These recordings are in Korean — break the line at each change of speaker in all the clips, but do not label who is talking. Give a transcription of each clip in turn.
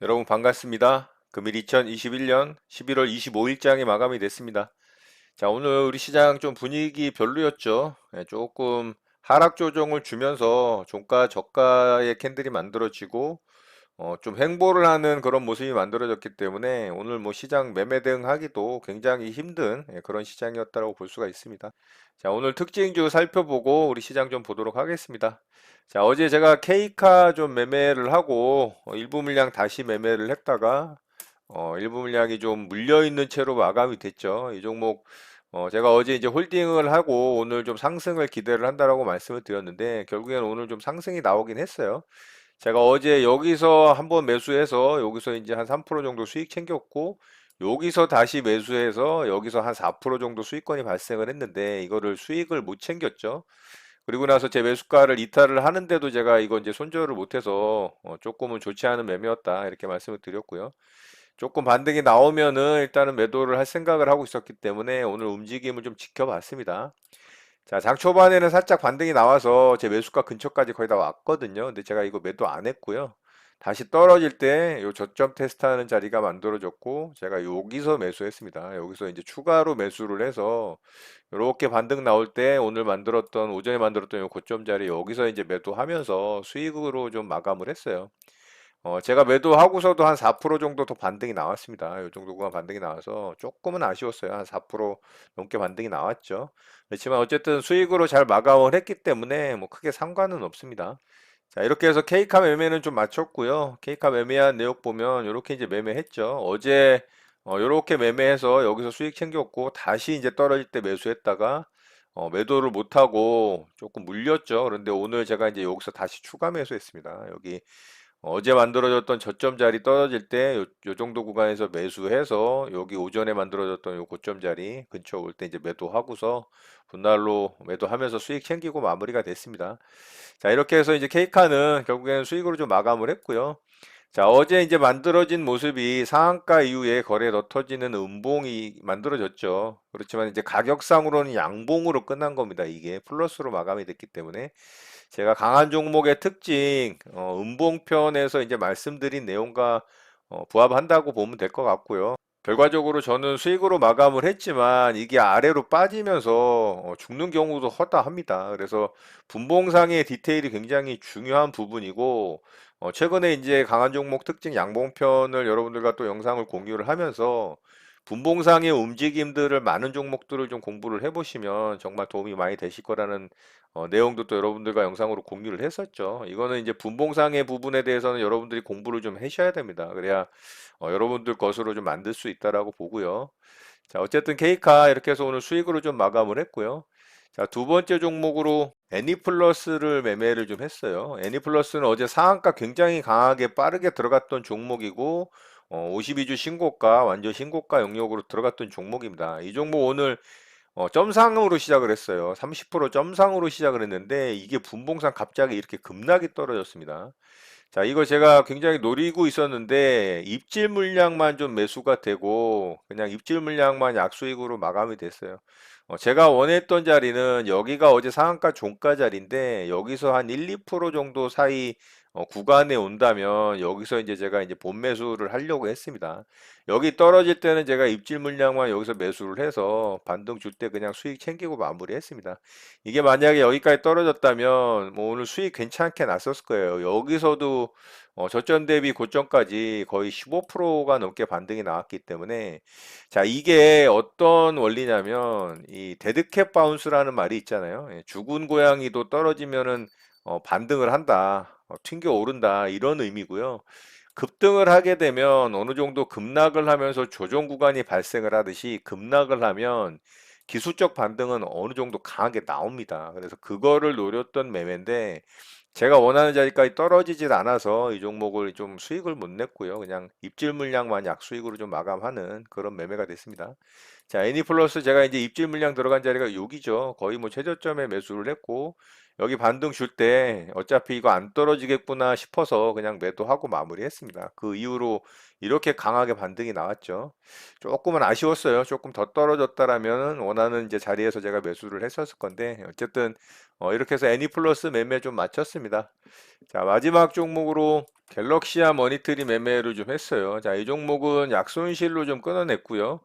여러분 반갑습니다. 금일 2021년 11월 25일장이 마감이 됐습니다. 자, 오늘 우리 시장 좀 분위기 별로였죠. 조금 하락 조정을 주면서 종가 저가의 캔들이 만들어지고 좀 횡보를 하는 그런 모습이 만들어졌기 때문에 오늘 뭐 시장 매매 대응하기도 굉장히 힘든 그런 시장이었다고 볼 수가 있습니다. 자, 오늘 특징주 살펴보고 우리 시장 좀 보도록 하겠습니다. 자, 어제 제가 K카 좀 매매를 하고 일부 물량 다시 매매를 했다가 일부 물량이 좀 물려 있는 채로 마감이 됐죠. 이 종목 제가 어제 이제 홀딩을 하고 오늘 좀 상승을 기대를 한다라고 말씀을 드렸는데 결국에는 오늘 좀 상승이 나오긴 했어요. 제가 어제 여기서 한번 매수해서 여기서 이제 한 3% 정도 수익 챙겼고 여기서 다시 매수해서 여기서 한 4% 정도 수익권이 발생을 했는데 이거를 수익을 못 챙겼죠. 그리고 나서 제 매수가를 이탈을 하는데도 제가 이거 이제 손절을 못해서 조금은 좋지 않은 매매였다 이렇게 말씀을 드렸고요. 조금 반등이 나오면은 일단은 매도를 할 생각을 하고 있었기 때문에 오늘 움직임을 좀 지켜봤습니다. 자, 장 초반에는 살짝 반등이 나와서 제 매수가 근처까지 거의 다 왔거든요. 근데 제가 이거 매도 안 했고요. 다시 떨어질 때 요 저점 테스트하는 자리가 만들어졌고 제가 여기서 매수했습니다. 여기서 이제 추가로 매수를 해서 이렇게 반등 나올 때 오늘 만들었던 오전에 만들었던 요 고점 자리 여기서 이제 매도하면서 수익으로 좀 마감을 했어요. 제가 매도하고서도 한 4% 정도 더 반등이 나왔습니다. 이 정도가 반등이 나와서 조금은 아쉬웠어요. 한 4% 넘게 반등이 나왔죠. 그렇지만 어쨌든 수익으로 잘 마감을 했기 때문에 뭐 크게 상관은 없습니다. 자, 이렇게 해서 K카 매매는 좀 마쳤고요. K카 매매한 내역 보면 이렇게 이제 매매했죠. 어제 이렇게 매매해서 여기서 수익 챙겼고 다시 이제 떨어질 때 매수했다가 매도를 못하고 조금 물렸죠. 그런데 오늘 제가 이제 여기서 다시 추가 매수했습니다. 여기 어제 만들어졌던 저점 자리 떨어질 때 요 정도 구간에서 매수해서 여기 오전에 만들어졌던 요 고점 자리 근처 올 때 이제 매도하고서 분할로 매도하면서 수익 챙기고 마무리가 됐습니다. 자, 이렇게 해서 이제 K카는 결국에는 수익으로 좀 마감을 했고요. 자, 어제 이제 만들어진 모습이 상한가 이후에 거래에 더 터지는 음봉이 만들어졌죠. 그렇지만 이제 가격상으로는 양봉으로 끝난 겁니다. 이게 플러스로 마감이 됐기 때문에 제가 강한 종목의 특징, 음봉편에서 이제 말씀드린 내용과 부합한다고 보면 될 것 같고요. 결과적으로 저는 수익으로 마감을 했지만 이게 아래로 빠지면서 죽는 경우도 허다합니다. 그래서 분봉상의 디테일이 굉장히 중요한 부분이고 최근에 이제 강한 종목 특징 양봉편을 여러분들과 또 영상을 공유를 하면서 분봉상의 움직임들을 많은 종목들을 좀 공부를 해보시면 정말 도움이 많이 되실 거라는 내용도 또 여러분들과 영상으로 공유를 했었죠. 이거는 이제 분봉상의 부분에 대해서는 여러분들이 공부를 좀 하셔야 됩니다. 그래야 여러분들 것으로 좀 만들 수 있다라고 보고요. 자, 어쨌든 케이카 이렇게 해서 오늘 수익으로 좀 마감을 했고요. 자, 두 번째 종목으로 애니플러스를 매매를 좀 했어요. 애니플러스는 어제 상한가 굉장히 강하게 빠르게 들어갔던 종목이고 52주 신고가 완전 신고가 영역으로 들어갔던 종목입니다. 이 종목 오늘 점상으로 시작을 했어요. 30% 점상으로 시작을 했는데 이게 분봉상 갑자기 이렇게 급락이 떨어졌습니다. 자, 이거 제가 굉장히 노리고 있었는데 입질 물량만 좀 매수가 되고 그냥 입질 물량만 약수익으로 마감이 됐어요. 제가 원했던 자리는 여기가 어제 상한가 종가 자리인데 여기서 한 1, 2% 정도 사이 구간에 온다면 여기서 이제 제가 이제 본 매수를 하려고 했습니다. 여기 떨어질 때는 제가 입질 물량만 여기서 매수를 해서 반등 줄 때 그냥 수익 챙기고 마무리했습니다. 이게 만약에 여기까지 떨어졌다면 뭐 오늘 수익 괜찮게 났었을 거예요. 여기서도 저점 대비 고점까지 거의 15%가 넘게 반등이 나왔기 때문에 자, 이게 어떤 원리냐면 이 데드캣 바운스라는 말이 있잖아요. 죽은 고양이도 떨어지면은 반등을 한다. 튕겨 오른다. 이런 의미고요. 급등을 하게 되면 어느 정도 급락을 하면서 조정 구간이 발생을 하듯이 급락을 하면 기술적 반등은 어느 정도 강하게 나옵니다. 그래서 그거를 노렸던 매매인데 제가 원하는 자리까지 떨어지질 않아서 이 종목을 좀 수익을 못 냈고요. 그냥 입질 물량만 약수익으로 좀 마감하는 그런 매매가 됐습니다. 자, 애니플러스 제가 이제 입질 물량 들어간 자리가 여기죠. 거의 뭐 최저점에 매수를 했고 여기 반등 줄 때 어차피 이거 안 떨어지겠구나 싶어서 그냥 매도하고 마무리했습니다. 그 이후로 이렇게 강하게 반등이 나왔죠. 조금은 아쉬웠어요. 조금 더 떨어졌다라면 원하는 이제 자리에서 제가 매수를 했었을 건데 어쨌든 이렇게 해서 애니플러스 매매 좀 마쳤습니다. 자, 마지막 종목으로 갤럭시아 머니터리 매매를 좀 했어요. 자, 이 종목은 약손실로 좀 끊어냈고요.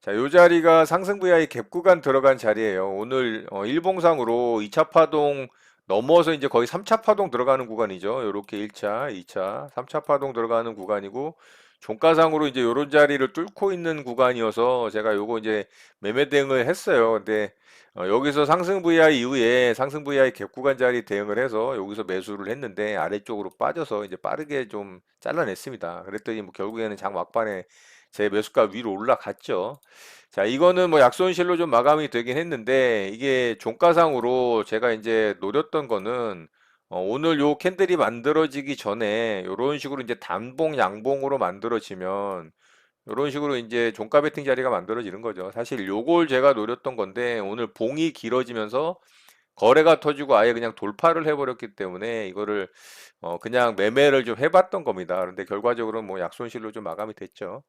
자, 요 자리가 상승 VI 갭 구간 들어간 자리예요. 오늘 일봉상으로 2차 파동 넘어서 이제 거의 3차 파동 들어가는 구간이죠. 요렇게 1차, 2차, 3차 파동 들어가는 구간이고 종가상으로 이제 요런 자리를 뚫고 있는 구간이어서 제가 요거 이제 매매 대응을 했어요. 근데 여기서 상승 VI 이후에 상승 VI 갭 구간 자리 대응을 해서 여기서 매수를 했는데 아래쪽으로 빠져서 이제 빠르게 좀 잘라냈습니다. 그랬더니 뭐 결국에는 장 막판에 제 매수가 위로 올라갔죠. 자, 이거는 뭐 약손실로 좀 마감이 되긴 했는데 이게 종가상으로 제가 이제 노렸던 거는 오늘 요 캔들이 만들어지기 전에 이런 식으로 이제 단봉 양봉으로 만들어지면 이런 식으로 이제 종가 베팅 자리가 만들어지는 거죠. 사실 요걸 제가 노렸던 건데 오늘 봉이 길어지면서 거래가 터지고 아예 그냥 돌파를 해버렸기 때문에 이거를 그냥 매매를 좀 해봤던 겁니다. 그런데 결과적으로 뭐 약손실로 좀 마감이 됐죠.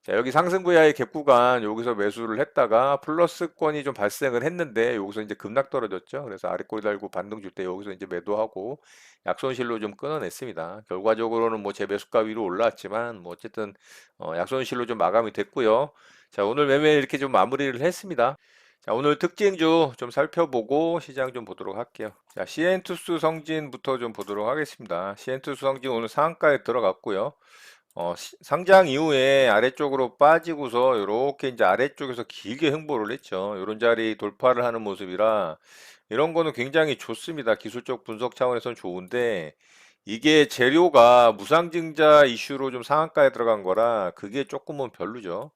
자, 여기 상승 VI 갭 구간 여기서 매수를 했다가 플러스권이 좀 발생을 했는데 여기서 이제 급락 떨어졌죠. 그래서 아래 꼬리 달고 반등 줄 때 여기서 이제 매도하고 약손실로 좀 끊어냈습니다. 결과적으로는 뭐 제 매수가 위로 올라왔지만 뭐 어쨌든 약손실로 좀 마감이 됐고요. 자, 오늘 매매 이렇게 좀 마무리를 했습니다. 자, 오늘 특징주 좀 살펴보고 시장 좀 보도록 할게요. 자, 시엔투스 성진부터 좀 보도록 하겠습니다. 시엔투스 성진 오늘 상한가에 들어갔고요. 상장 이후에 아래쪽으로 빠지고서 이렇게 이제 아래쪽에서 길게 횡보를 했죠. 이런 자리 돌파를 하는 모습이라 이런 거는 굉장히 좋습니다. 기술적 분석 차원에서는 좋은데 이게 재료가 무상증자 이슈로 좀 상한가에 들어간 거라 그게 조금은 별로죠.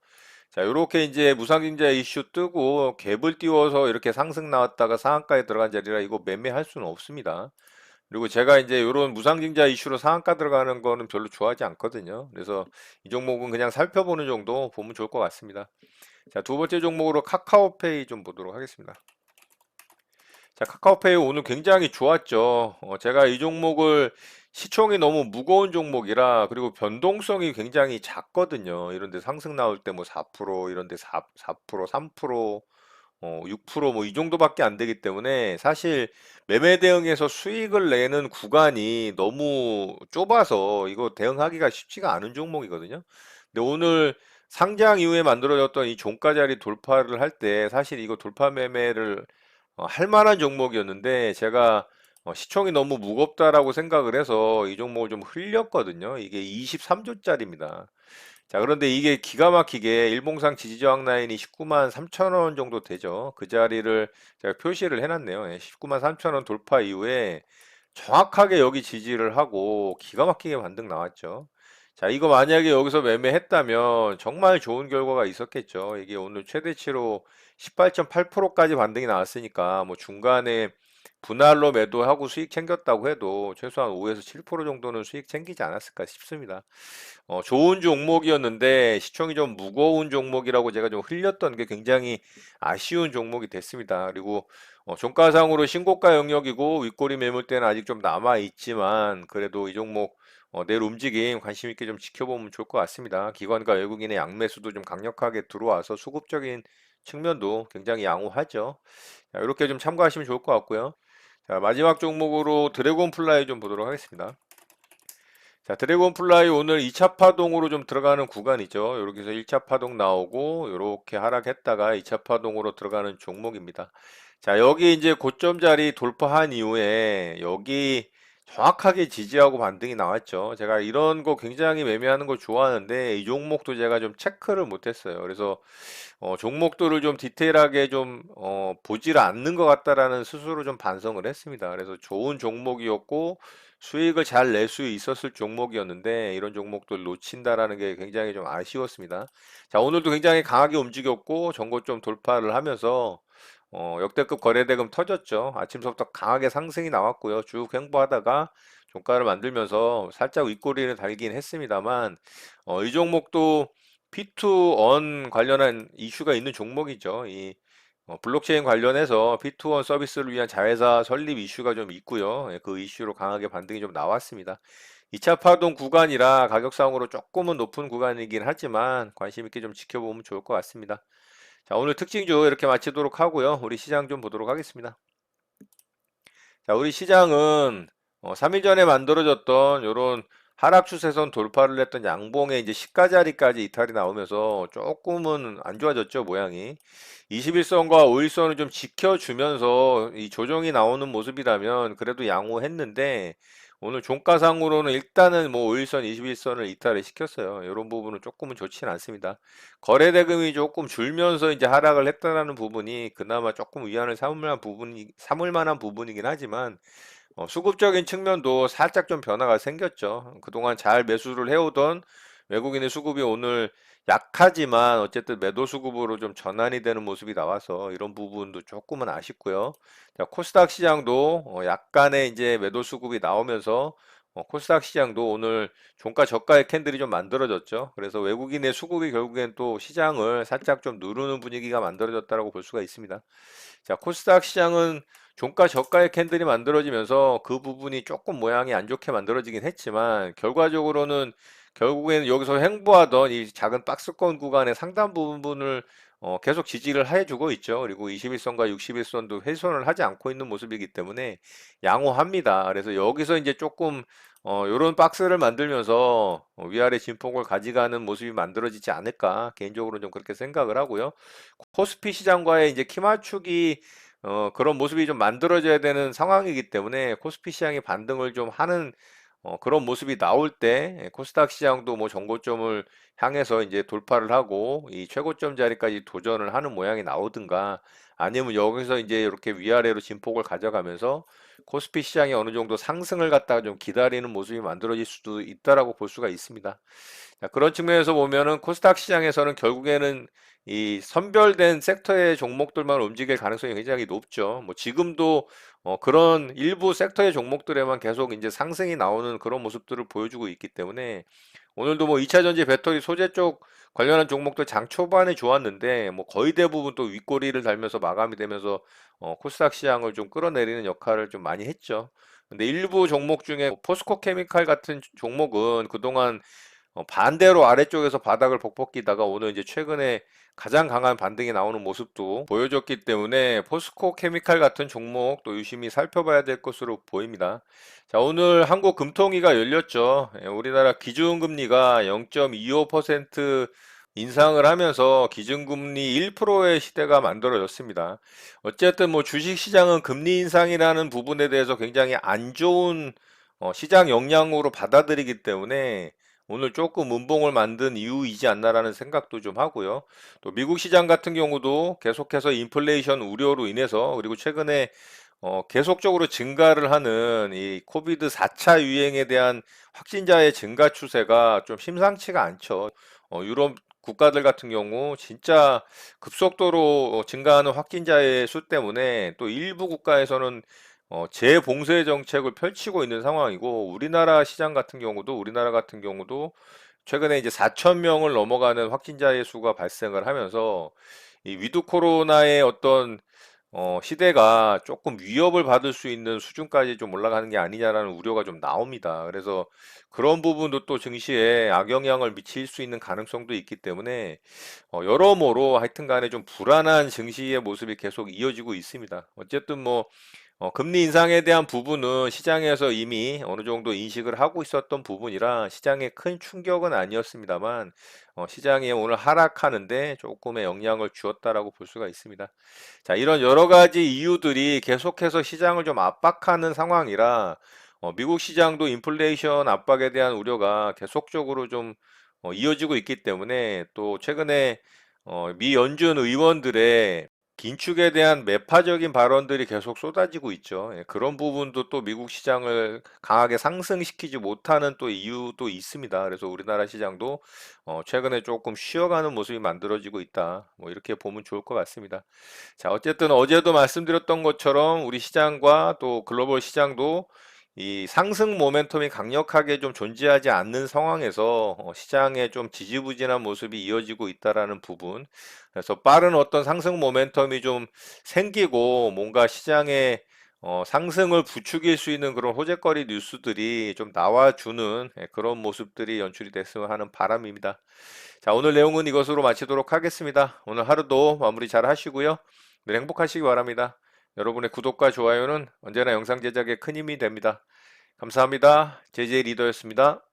자, 요렇게 이제 무상증자 이슈 뜨고 갭을 띄워서 이렇게 상승 나왔다가 상한가에 들어간 자리라 이거 매매할 수는 없습니다. 그리고 제가 이제 요런 무상증자 이슈로 상한가 들어가는 거는 별로 좋아하지 않거든요. 그래서 이 종목은 그냥 살펴보는 정도 보면 좋을 것 같습니다. 자, 두 번째 종목으로 카카오페이 좀 보도록 하겠습니다. 자, 카카오페이 오늘 굉장히 좋았죠. 제가 이 종목을 시총이 너무 무거운 종목이라 그리고 변동성이 굉장히 작거든요. 이런데 상승 나올 때 뭐 4% 이런데 4%, 3% 6%뭐 이 정도밖에 안 되기 때문에 사실 매매 대응에서 수익을 내는 구간이 너무 좁아서 이거 대응하기가 쉽지가 않은 종목이거든요. 근데 오늘 상장 이후에 만들어졌던 이 종가 자리 돌파를 할 때 사실 이거 돌파 매매를 할 만한 종목이었는데 제가 시총이 너무 무겁다라고 생각을 해서 이 종목을 좀 흘렸거든요. 이게 23조짜리입니다. 자, 그런데 이게 기가 막히게 일봉상 지지저항 라인이 19만 3천 원 정도 되죠. 그 자리를 제가 표시를 해놨네요. 예, 19만 3천 원 돌파 이후에 정확하게 여기 지지를 하고 기가 막히게 반등 나왔죠. 자, 이거 만약에 여기서 매매했다면 정말 좋은 결과가 있었겠죠. 이게 오늘 최대치로 18.8%까지 반등이 나왔으니까 뭐 중간에 분할로 매도하고 수익 챙겼다고 해도 최소한 5에서 7% 정도는 수익 챙기지 않았을까 싶습니다. 좋은 종목이었는데 시총이 좀 무거운 종목이라고 제가 좀 흘렸던 게 굉장히 아쉬운 종목이 됐습니다. 그리고 종가상으로 신고가 영역이고 윗꼬리 매물대는 아직 좀 남아 있지만 그래도 이 종목 내일 움직임 관심 있게 좀 지켜보면 좋을 것 같습니다. 기관과 외국인의 양매수도 좀 강력하게 들어와서 수급적인 측면도 굉장히 양호하죠. 자, 이렇게 좀 참고하시면 좋을 것 같고요. 자, 마지막 종목으로 드래곤 플라이 좀 보도록 하겠습니다. 자, 드래곤 플라이 오늘 2차 파동으로 좀 들어가는 구간이죠. 이렇게 해서 1차 파동 나오고 이렇게 하락했다가 2차 파동으로 들어가는 종목입니다. 자, 여기 이제 고점 자리 돌파한 이후에 여기 정확하게 지지하고 반등이 나왔죠. 제가 이런 거 굉장히 매매하는 걸 좋아하는데 이 종목도 제가 좀 체크를 못했어요. 그래서 종목들을 좀 디테일하게 좀 보지를 않는 것 같다라는 스스로 좀 반성을 했습니다. 그래서 좋은 종목이었고 수익을 잘 낼 수 있었을 종목이었는데 이런 종목들 놓친다라는 게 굉장히 좀 아쉬웠습니다. 자, 오늘도 굉장히 강하게 움직였고 전고점 돌파를 하면서 역대급 거래대금 터졌죠. 아침부터 강하게 상승이 나왔고요. 쭉 횡보하다가 종가를 만들면서 살짝 윗꼬리를 달긴 했습니다만 이 종목도 P2On 관련한 이슈가 있는 종목이죠. 이 블록체인 관련해서 P2원 서비스를 위한 자회사 설립 이슈가 좀 있고요. 그 이슈로 강하게 반등이 좀 나왔습니다. 2차 파동 구간이라 가격상으로 조금은 높은 구간이긴 하지만 관심 있게 좀 지켜보면 좋을 것 같습니다. 자, 오늘 특징주 이렇게 마치도록 하고요. 우리 시장 좀 보도록 하겠습니다. 자, 우리 시장은 3일 전에 만들어졌던 요런 하락 추세선 돌파를 했던 양봉의 이제 시가 자리까지 이탈이 나오면서 조금은 안 좋아졌죠, 모양이. 21선과 5일선을 좀 지켜주면서 이 조정이 나오는 모습이라면 그래도 양호했는데 오늘 종가상으로는 일단은 뭐 5일선, 21선을 이탈을 시켰어요. 이런 부분은 조금은 좋지는 않습니다. 거래 대금이 조금 줄면서 이제 하락을 했다라는 부분이 그나마 조금 위안을 삼을 만한 부분이긴 하지만 수급적인 측면도 살짝 좀 변화가 생겼죠. 그동안 잘 매수를 해오던 외국인의 수급이 오늘 약하지만 어쨌든 매도 수급으로 좀 전환이 되는 모습이 나와서 이런 부분도 조금은 아쉽고요. 자, 코스닥 시장도 약간의 이제 매도 수급이 나오면서 코스닥 시장도 오늘 종가 저가의 캔들이 좀 만들어졌죠. 그래서 외국인의 수급이 결국엔 또 시장을 살짝 좀 누르는 분위기가 만들어졌다고 볼 수가 있습니다. 자, 코스닥 시장은 종가 저가의 캔들이 만들어지면서 그 부분이 조금 모양이 안 좋게 만들어지긴 했지만 결과적으로는 결국에는 여기서 횡보하던 이 작은 박스권 구간의 상당 부분을 계속 지지를 해주고 있죠. 그리고 21선과 61선도 훼손을 하지 않고 있는 모습이기 때문에 양호합니다. 그래서 여기서 이제 조금 요런 박스를 만들면서 위아래 진폭을 가져가는 모습이 만들어지지 않을까 개인적으로는 좀 그렇게 생각을 하고요. 코스피 시장과의 이제 키 맞추기 그런 모습이 좀 만들어져야 되는 상황이기 때문에 코스피 시장이 반등을 좀 하는 그런 모습이 나올 때 코스닥 시장도 뭐 정고점을 향해서 이제 돌파를 하고 이 최고점 자리까지 도전을 하는 모양이 나오든가 아니면 여기서 이제 이렇게 위아래로 진폭을 가져가면서 코스피 시장이 어느 정도 상승을 갖다가 좀 기다리는 모습이 만들어질 수도 있다라고 볼 수가 있습니다. 자, 그런 측면에서 보면은 코스닥 시장에서는 결국에는 이 선별된 섹터의 종목들만 움직일 가능성이 굉장히 높죠. 뭐 지금도 그런 일부 섹터의 종목들에만 계속 이제 상승이 나오는 그런 모습들을 보여주고 있기 때문에 오늘도 뭐 2차 전지 배터리 소재 쪽 관련한 종목들 장 초반에 좋았는데 뭐 거의 대부분 또 윗꼬리를 달면서 마감이 되면서 코스닥 시장을 좀 끌어내리는 역할을 좀 많이 했죠. 근데 일부 종목 중에 포스코 케미칼 같은 종목은 그동안 반대로 아래쪽에서 바닥을 복복기다가 오늘 이제 최근에 가장 강한 반등이 나오는 모습도 보여줬기 때문에 포스코 케미칼 같은 종목 또 유심히 살펴봐야 될 것으로 보입니다. 자, 오늘 한국 금통위가 열렸죠. 우리나라 기준금리가 0.25% 인상을 하면서 기준금리 1%의 시대가 만들어졌습니다. 어쨌든 뭐 주식시장은 금리 인상이라는 부분에 대해서 굉장히 안 좋은 시장 영향으로 받아들이기 때문에 오늘 조금 음봉을 만든 이유이지 않나라는 생각도 좀 하고요. 또 미국 시장 같은 경우도 계속해서 인플레이션 우려로 인해서 그리고 최근에 계속적으로 증가를 하는 이 코비드 4차 유행에 대한 확진자의 증가 추세가 좀 심상치가 않죠. 유럽 국가들 같은 경우 진짜 급속도로 증가하는 확진자의 수 때문에 또 일부 국가에서는 재봉쇄 정책을 펼치고 있는 상황이고 우리나라 같은 경우도 최근에 이제 4천 명을 넘어가는 확진자의 수가 발생을 하면서 이 위드 코로나의 어떤 시대가 조금 위협을 받을 수 있는 수준까지 좀 올라가는 게 아니냐라는 우려가 좀 나옵니다. 그래서 그런 부분도 또 증시에 악영향을 미칠 수 있는 가능성도 있기 때문에 여러모로 하여튼 간에 좀 불안한 증시의 모습이 계속 이어지고 있습니다. 어쨌든 뭐 금리 인상에 대한 부분은 시장에서 이미 어느 정도 인식을 하고 있었던 부분이라 시장에 큰 충격은 아니었습니다만 시장이 오늘 하락하는데 조금의 영향을 주었다라고 볼 수가 있습니다. 자, 이런 여러 가지 이유들이 계속해서 시장을 좀 압박하는 상황이라 미국 시장도 인플레이션 압박에 대한 우려가 계속적으로 좀 이어지고 있기 때문에 또 최근에 미 연준 의원들의 긴축에 대한 매파적인 발언들이 계속 쏟아지고 있죠. 예, 그런 부분도 또 미국 시장을 강하게 상승시키지 못하는 또 이유도 있습니다. 그래서 우리나라 시장도 최근에 조금 쉬어가는 모습이 만들어지고 있다. 뭐 이렇게 보면 좋을 것 같습니다. 자, 어쨌든 어제도 말씀드렸던 것처럼 우리 시장과 또 글로벌 시장도 이 상승 모멘텀이 강력하게 좀 존재하지 않는 상황에서 시장에 좀 지지부진한 모습이 이어지고 있다라는 부분. 그래서 빠른 어떤 상승 모멘텀이 좀 생기고 뭔가 시장에 상승을 부추길 수 있는 그런 호재거리 뉴스들이 좀 나와주는 그런 모습들이 연출이 됐으면 하는 바람입니다. 자, 오늘 내용은 이것으로 마치도록 하겠습니다. 오늘 하루도 마무리 잘 하시고요. 늘 행복하시기 바랍니다. 여러분의 구독과 좋아요는 언제나 영상 제작에 큰 힘이 됩니다. 감사합니다. 제이제이 리더였습니다.